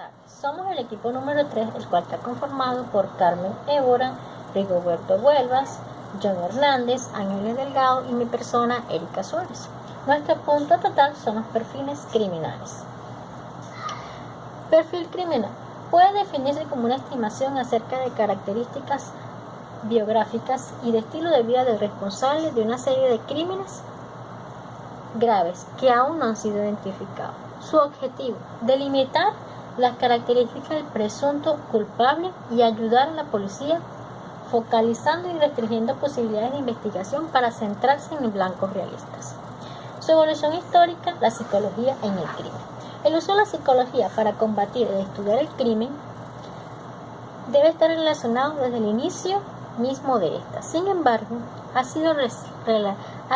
tardes. Somos el equipo número 3, el cual está conformado por Carmen Évora, Rigoberto Huelvas, John Hernández, Ángeles Delgado y mi persona, Erika Suárez. Nuestro punto total son los perfiles criminales. Perfil criminal puede definirse como una estimación acerca de características biográficas y de estilo de vida del responsable de una serie de crímenes graves que aún no han sido identificados. Su objetivo: delimitar las características del presunto culpable y ayudar a la policía, focalizando y restringiendo posibilidades de investigación para centrarse en blancos realistas. Su evolución histórica, la psicología en el crimen. El uso de la psicología para combatir y estudiar el crimen debe estar relacionado desde el inicio mismo de esta. Sin embargo, ha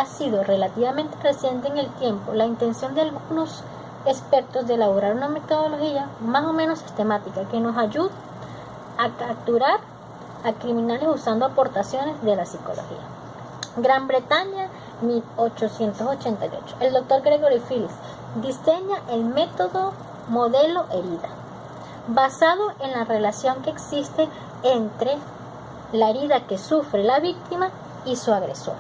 sido relativamente reciente en el tiempo la intención de algunos expertos de elaborar una metodología más o menos sistemática que nos ayude a capturar a criminales usando aportaciones de la psicología. Gran Bretaña, 1888. El Dr. Gregory Phillips diseña el método modelo herida, basado en la relación que existe entre la herida que sufre la víctima y su agresor.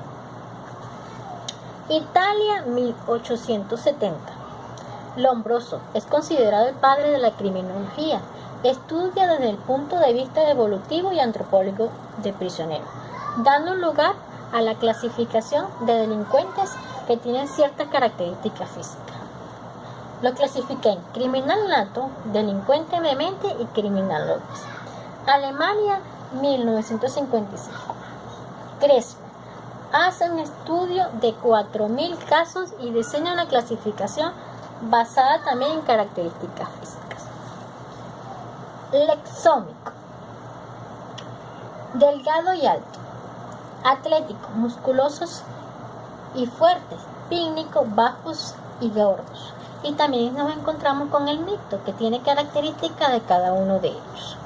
Italia, 1870. Lombroso es considerado el padre de la criminología. Estudia desde el punto de vista evolutivo y antropológico de prisioneros, dando lugar a la clasificación de delincuentes que tienen ciertas características físicas. Lo clasifica en criminal nato, delincuente vehemente y criminal locus. Alemania, 1955. Crespo hace un estudio de 4.000 casos y diseña una clasificación basada también en características físicas. Lexómico: delgado y alto, atlético, musculosos y fuertes, pícnico, bajos y gordos. Y también nos encontramos con el mixto, que tiene características de cada uno de ellos.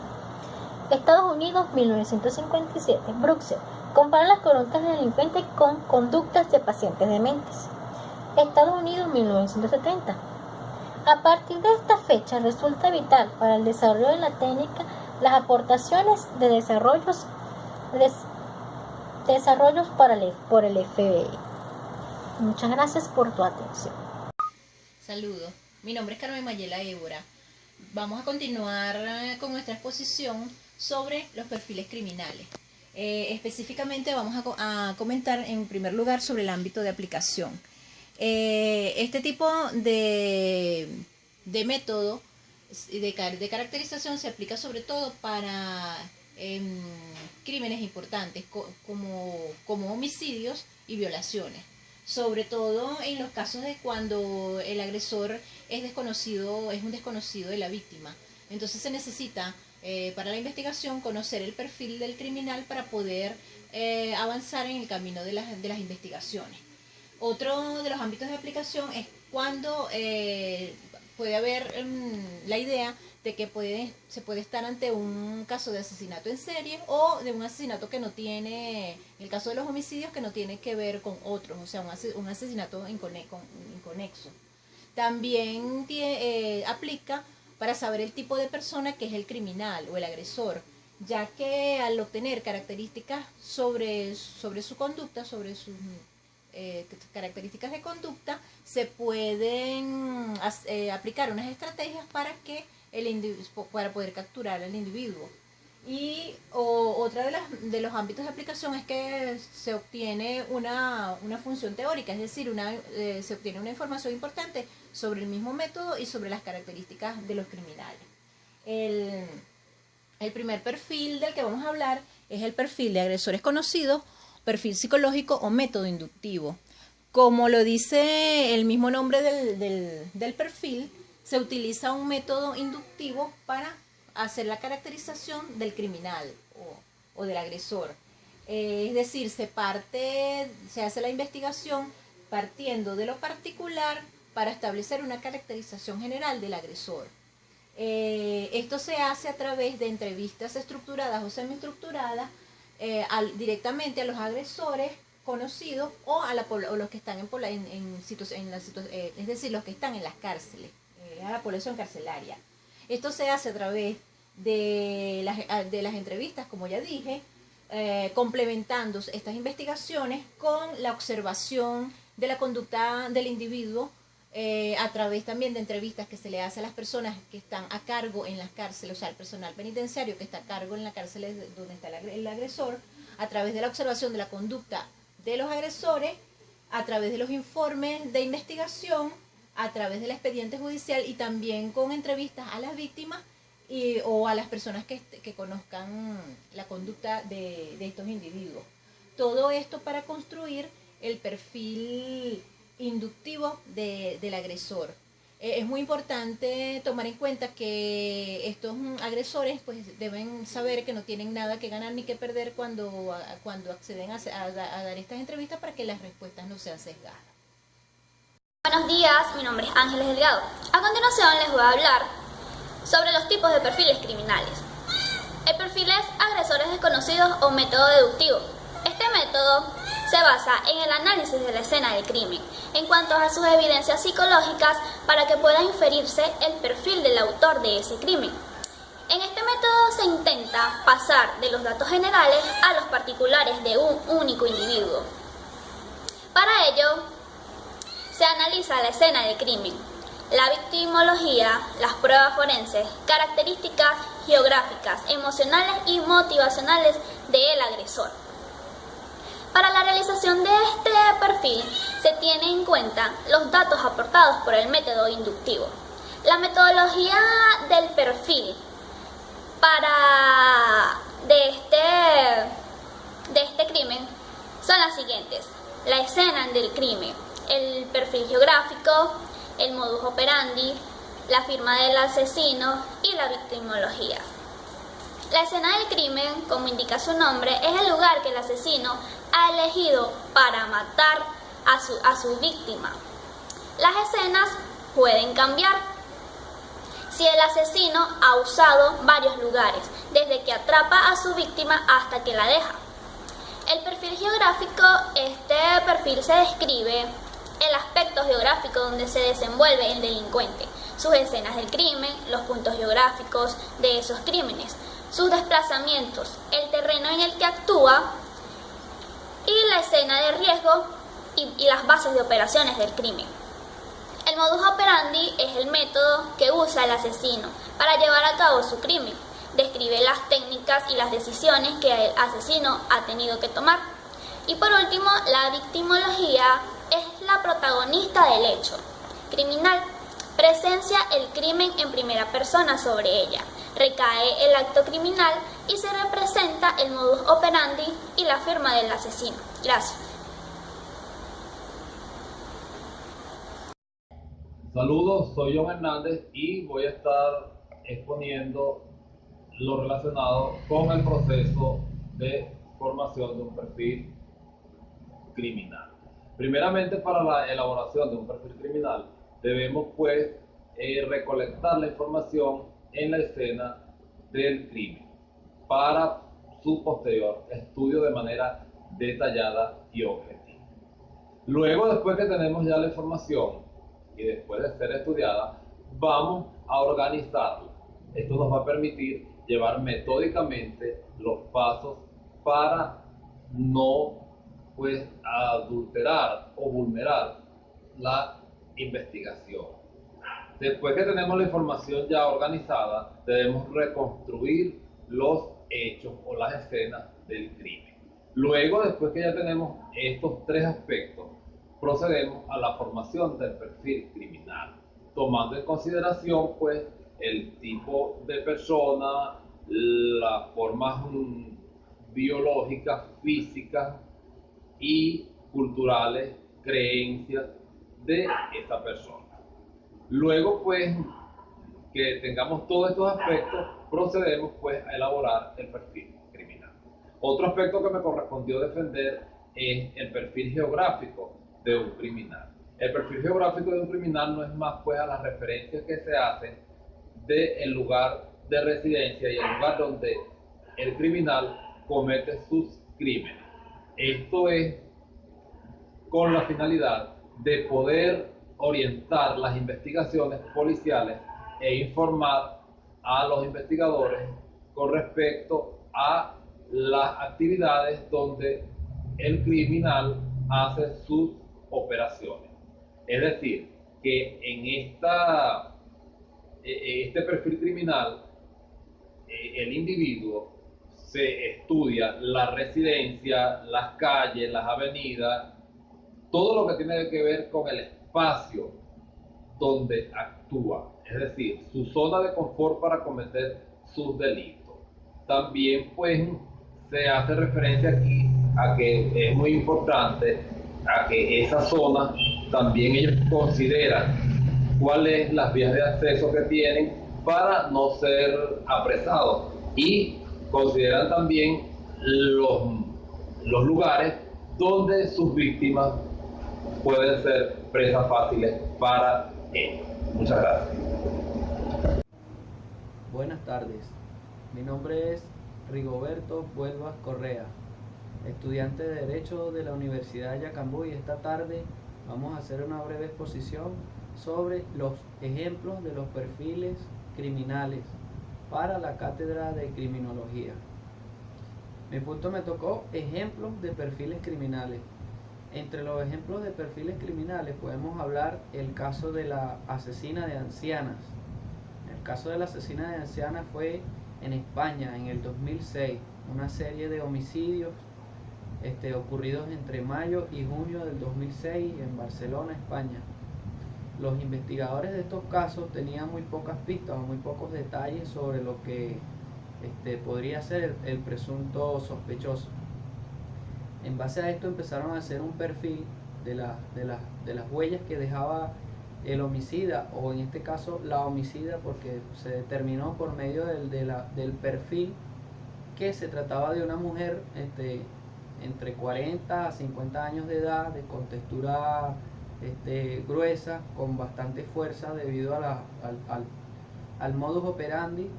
Estados Unidos, 1957. Bruxelles compara las conductas de delincuentes con conductas de pacientes dementes. Estados Unidos, 1970. A partir de esta fecha resulta vital para el desarrollo de la técnica las aportaciones de desarrollos por el FBI. Muchas gracias por tu atención. Saludos, mi nombre es Carmen Mayela Évora. Vamos a continuar con nuestra exposición sobre los perfiles criminales. Específicamente vamos a comentar en primer lugar sobre el ámbito de aplicación. Este tipo de método de caracterización se aplica sobre todo para crímenes importantes como homicidios y violaciones, sobre todo en los casos de cuando el agresor es un desconocido de la víctima. Entonces se necesita para la investigación conocer el perfil del criminal para poder avanzar en el camino de las investigaciones. Otro de los ámbitos de aplicación es cuando puede haber la idea de que se puede estar ante un caso de asesinato en serie o de un asesinato que no tiene, en el caso de los homicidios, que no tiene que ver con otros, o sea, un asesinato inconexo. También aplica para saber el tipo de persona que es el criminal o el agresor, ya que al obtener características sobre su conducta, sobre sus características de conducta, se pueden aplicar unas estrategias para que para poder capturar al individuo. Y otra de los ámbitos de aplicación es que se obtiene una función teórica, es decir, se obtiene una información importante sobre el mismo método y sobre las características de los criminales. El primer perfil del que vamos a hablar es el perfil de agresores conocidos, perfil psicológico o método inductivo. Como lo dice el mismo nombre del perfil, se utiliza un método inductivo para hacer la caracterización del criminal o del agresor. Es decir, se hace la investigación partiendo de lo particular para establecer una caracterización general del agresor. Esto se hace a través de entrevistas estructuradas o semiestructuradas directamente a los agresores conocidos o los que están es decir, los que están en las cárceles, a la población carcelaria. Esto se hace a través de las entrevistas, como ya dije, complementando estas investigaciones con la observación de la conducta del individuo, a través también de entrevistas que se le hace a las personas que están a cargo en las cárceles, o sea, el personal penitenciario que está a cargo en la cárcel donde está el agresor, a través de la observación de la conducta de los agresores, a través de los informes de investigación, a través del expediente judicial y también con entrevistas a las víctimas o a las personas que conozcan la conducta de estos individuos. Todo esto para construir el perfil inductivo del agresor. Es muy importante tomar en cuenta que estos agresores pues deben saber que no tienen nada que ganar ni que perder cuando acceden a dar estas entrevistas, para que las respuestas no sean sesgadas. Buenos días, mi nombre es Ángeles Delgado. A continuación les voy a hablar sobre los tipos de perfiles criminales. El perfil es agresores desconocidos o método deductivo. Este método se basa en el análisis de la escena del crimen en cuanto a sus evidencias psicológicas para que pueda inferirse el perfil del autor de ese crimen. En este método se intenta pasar de los datos generales a los particulares de un único individuo. Para ello, se analiza la escena del crimen, la victimología, las pruebas forenses, características geográficas, emocionales y motivacionales del agresor. Para la realización de este perfil se tiene en cuenta los datos aportados por el método inductivo. La metodología del perfil de este crimen son las siguientes: la escena del crimen, el perfil geográfico, el modus operandi, la firma del asesino y la victimología. La escena del crimen, como indica su nombre, es el lugar que el asesino ha elegido para matar a su víctima. Las escenas pueden cambiar si el asesino ha usado varios lugares, desde que atrapa a su víctima hasta que la deja. El perfil geográfico, este perfil se describe el aspecto geográfico donde se desenvuelve el delincuente, sus escenas del crimen, los puntos geográficos de esos crímenes, sus desplazamientos, el terreno en el que actúa y la escena de riesgo y las bases de operaciones del crimen. El modus operandi es el método que usa el asesino para llevar a cabo su crimen. Describe las técnicas y las decisiones que el asesino ha tenido que tomar. Y por último, la victimología es la protagonista del hecho criminal. Presencia el crimen en primera persona sobre ella. Recae el acto criminal y se representa el modus operandi y la firma del asesino. Gracias. Saludos, soy John Hernández y voy a estar exponiendo lo relacionado con el proceso de formación de un perfil criminal. Primeramente, para la elaboración de un perfil criminal debemos pues recolectar la información en la escena del crimen para su posterior estudio de manera detallada y objetiva. Luego, después que tenemos ya la información y después de ser estudiada, vamos a organizarla. Esto nos va a permitir llevar metódicamente los pasos para no pues adulterar o vulnerar la investigación. Después que tenemos la información ya organizada, debemos reconstruir los hechos o las escenas del crimen. Luego, después que ya tenemos estos tres aspectos, procedemos a la formación del perfil criminal, tomando en consideración pues el tipo de persona, las formas biológicas, físicas y culturales, creencias de esa persona. Luego pues que tengamos todos estos aspectos, procedemos pues a elaborar el perfil criminal. Otro aspecto que me correspondió defender es el perfil geográfico de un criminal. El perfil geográfico de un criminal no es más pues a las referencias que se hacen del lugar de residencia y el lugar donde el criminal comete sus crímenes. Esto es con la finalidad de poder orientar las investigaciones policiales e informar a los investigadores con respecto a las actividades donde el criminal hace sus operaciones. Es decir, que en este perfil criminal, el individuo se estudia la residencia, las calles, las avenidas, todo lo que tiene que ver con el espacio donde actúa, es decir, su zona de confort para cometer sus delitos. También pues se hace referencia aquí a que es muy importante a que esa zona también ellos consideran cuáles son las vías de acceso que tienen para no ser apresados, y consideran también los lugares donde sus víctimas pueden ser presas fáciles para ellos. Muchas gracias. Buenas tardes, mi nombre es Rigoberto Vuelvas Correa, estudiante de Derecho de la Universidad de Yacambú, y esta tarde vamos a hacer una breve exposición sobre los ejemplos de los perfiles criminales para la cátedra de criminología. Mi punto me tocó ejemplos de perfiles criminales. Entre los ejemplos de perfiles criminales podemos hablar el caso de la asesina de ancianas. El caso de la asesina de ancianas fue en España en el 2006, una serie de homicidios ocurridos entre mayo y junio del 2006 en Barcelona, España. Los investigadores de estos casos tenían muy pocas pistas o muy pocos detalles sobre lo que podría ser el presunto sospechoso. En base a esto empezaron a hacer un perfil de las huellas que dejaba el homicida, o en este caso la homicida, porque se determinó por medio del perfil que se trataba de una mujer entre 40 a 50 años de edad, de contextura gruesa, con bastante fuerza debido al modus operandi.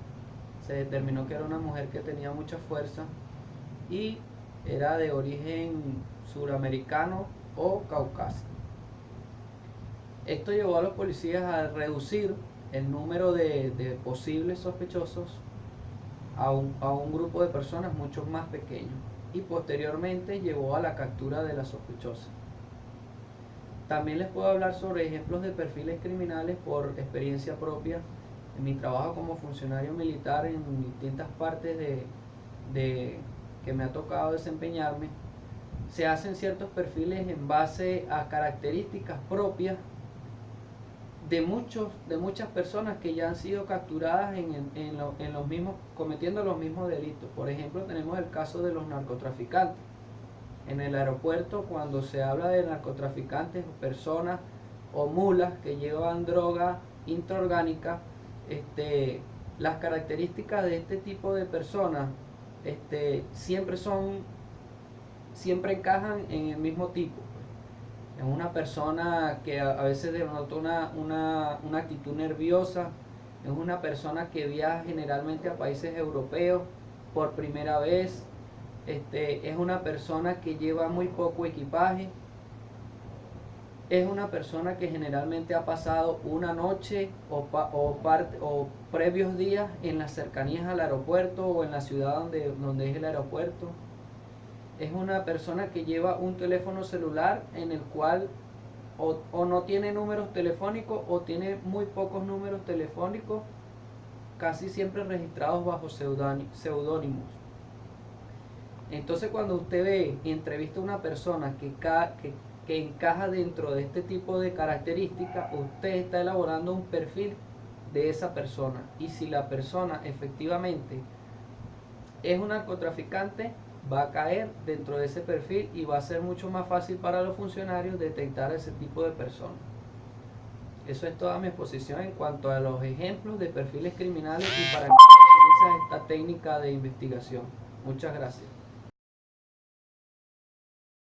Se determinó que era una mujer que tenía mucha fuerza y era de origen suramericano o caucásico. Esto llevó a los policías a reducir el número de posibles sospechosos a un grupo de personas mucho más pequeño, y posteriormente llevó a la captura de la sospechosa. También les puedo hablar sobre ejemplos de perfiles criminales por experiencia propia. En mi trabajo como funcionario militar en distintas partes que me ha tocado desempeñarme, se hacen ciertos perfiles en base a características propias de muchas personas que ya han sido capturadas en los mismos, cometiendo los mismos delitos. Por ejemplo, tenemos el caso de los narcotraficantes. En el aeropuerto, cuando se habla de narcotraficantes, personas o mulas que llevan droga intraorgánica, las características de este tipo de personas siempre encajan en el mismo tipo. Es una persona que a veces denota una actitud nerviosa, es una persona que viaja generalmente a países europeos por primera vez, es una persona que lleva muy poco equipaje, es una persona que generalmente ha pasado una noche o previos días en las cercanías al aeropuerto o en la ciudad donde es el aeropuerto. Es una persona que lleva un teléfono celular en el cual o no tiene números telefónicos o tiene muy pocos números telefónicos, casi siempre registrados bajo seudónimos. Entonces, cuando usted ve y entrevista a una persona que encaja dentro de este tipo de características, usted está elaborando un perfil de esa persona. Y si la persona efectivamente es un narcotraficante, va a caer dentro de ese perfil y va a ser mucho más fácil para los funcionarios detectar ese tipo de personas. Eso es toda mi exposición en cuanto a los ejemplos de perfiles criminales y para qué se utiliza esta técnica de investigación. Muchas gracias.